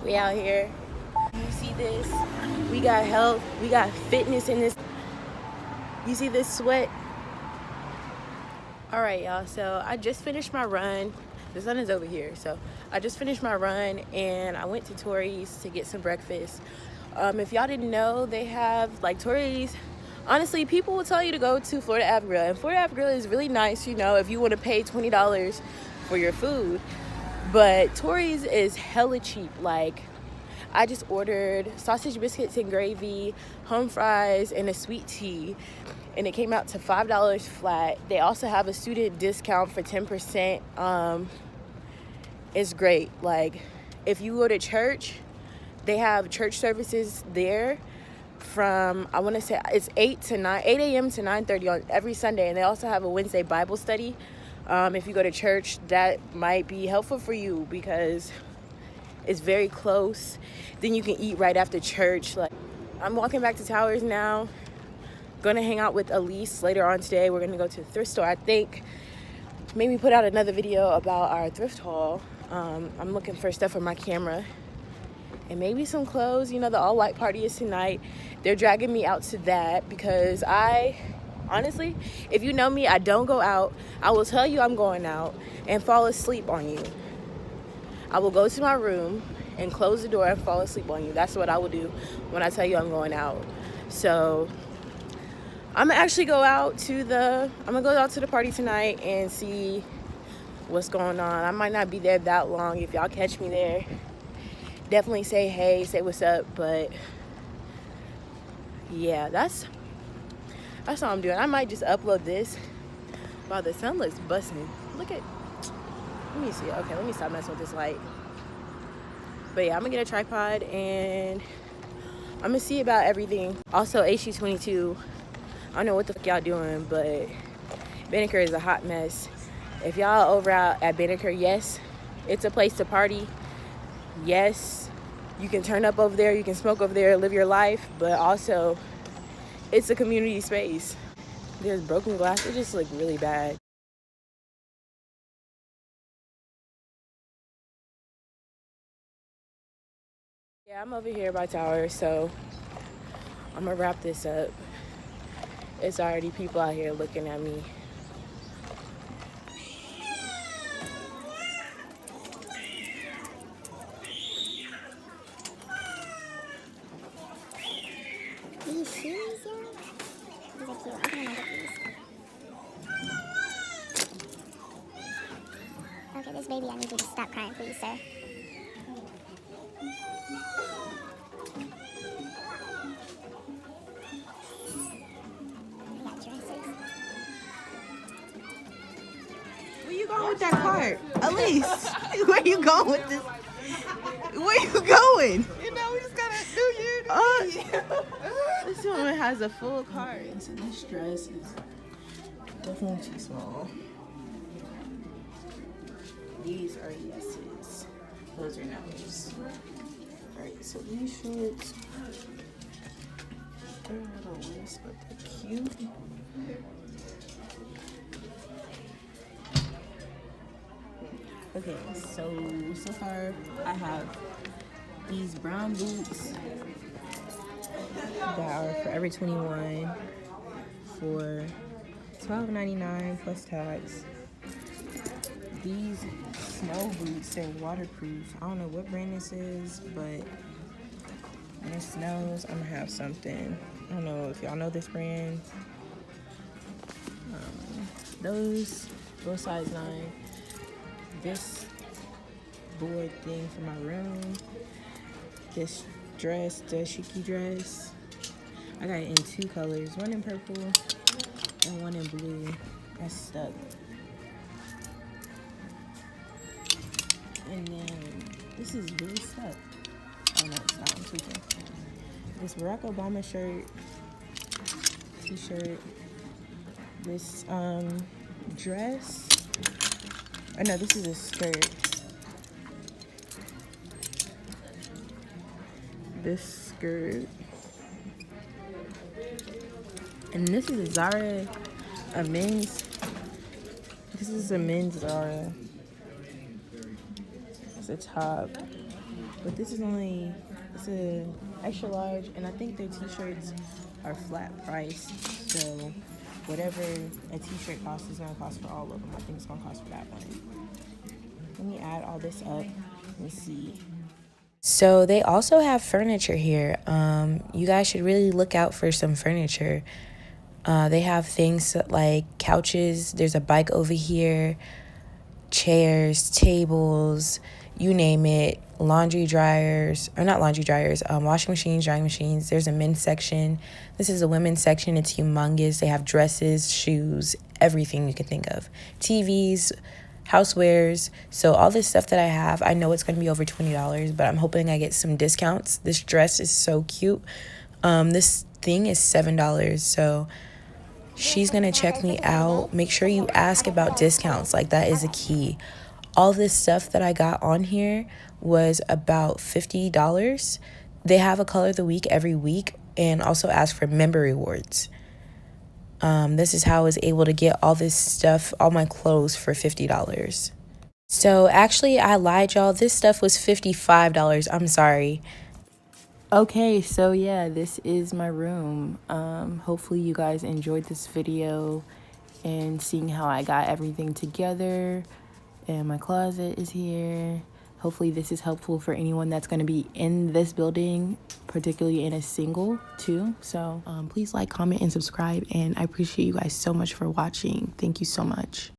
We out here. You see this? We got health. We got fitness in this. You see this sweat? All right, y'all. So I just finished my run. The sun is over here. So I just finished my run and I went to Tori's to get some breakfast. If y'all didn't know, they have like Tori's. Honestly, people will tell you to go to Florida Ave Grill. And Florida Ave Grill is really nice, you know, if you want to pay $20 for your food. But Tori's is hella cheap. Like, I just ordered sausage biscuits and gravy, home fries, and a sweet tea. And it came out to $5 flat. They also have a student discount for 10%. It's great. Like, if you go to church, they have church services there from, I want to say, it's 8 a.m. to 9:30 on every Sunday. And they also have a Wednesday Bible study. If you go to church, that might be helpful for you because it's very close. Then you can eat right after church. Like, I'm walking back to Towers now. Gonna hang out with Elise later on today. We're gonna go to the thrift store. I think maybe put out another video about our thrift haul. I'm looking for stuff for my camera and maybe some clothes. You know, the all white party is tonight. They're dragging me out to that because honestly, if you know me, I don't go out. I will tell you I'm going out and fall asleep on you. I will go to my room and close the door and fall asleep on you. That's what I will do when I tell you I'm going out. So I'm gonna actually go out to the party tonight and see what's going on. I might not be there that long. If y'all catch me there, definitely say hey, say what's up. But yeah, that's all I'm doing. I might just upload this. Wow, the sun looks busting. Let me see. Okay, let me stop messing with this light. But yeah, I'm gonna get a tripod and I'm gonna see about everything. Also, HG22. I don't know what the fuck y'all doing, but Banneker is a hot mess. If y'all over out at Banneker, yes, it's a place to party. Yes, you can turn up over there, you can smoke over there, live your life, but also it's a community space. There's broken glass. It just look really bad. Yeah, I'm over here by Tower, so I'm gonna wrap this up. It's already people out here looking at me. These shoes, y'all? These are cute. I think I'm gonna get these. Okay, this baby, I need you to stop crying, please, sir. I got dresses. Where you going with that cart? Elise, where you going with this? Where you going? You know, we just gotta do you. This woman has a full cart. So this dress is definitely too small. These are yeses. Those are no's. Alright, so these shorts, they're a little waist, but they're cute. Okay, so far I have these brown boots that are Forever 21 for $12.99 plus tax. These snow boots, they're waterproof. I don't know what brand this is, but when it snows, I'm gonna have something. I don't know if y'all know this brand. Those size 9. This board thing for my room. This dress, the dashiki dress. I got it in 2 colors, one in purple and one in blue. That's stuck. And then this is really stuck. Oh no, it's not. I'm tweaking. This Barack Obama shirt, t-shirt. This dress. Oh no, this is a skirt. This skirt. And this is a Zara, a men's. This is a men's Zara. It's a top. But this is only, it's a extra large, and I think their t-shirts are flat price. So whatever a t-shirt costs is gonna cost for all of them. I think it's gonna cost for that one. Let me add all this up. Let me see. So they also have furniture here. You guys should really look out for some furniture. They have things like couches. There's a bike over here, chairs, tables, you name it. Laundry dryers, or not laundry dryers, washing machines, drying machines. There's a men's section. This is a women's section. It's humongous. They have dresses, shoes, everything you can think of. TVs, housewares. So all this stuff that I have, I know it's going to be over $20, but I'm hoping I get some discounts. This dress is so cute. This thing is $7, so she's going to check me out. Make sure you ask about discounts. Like, that is a key. All this stuff that I got on here was about $50. They have a color of the week every week, and also ask for member rewards. This is how I was able to get all this stuff, all my clothes, for $50. So actually, I lied, y'all. This stuff was $55. I'm sorry. Okay, so yeah, this is my room. Hopefully you guys enjoyed this video and seeing how I got everything together. And my closet is here. Hopefully this is helpful for anyone that's going to be in this building, particularly in a single too. So please like, comment, and subscribe. And I appreciate you guys so much for watching. Thank you so much.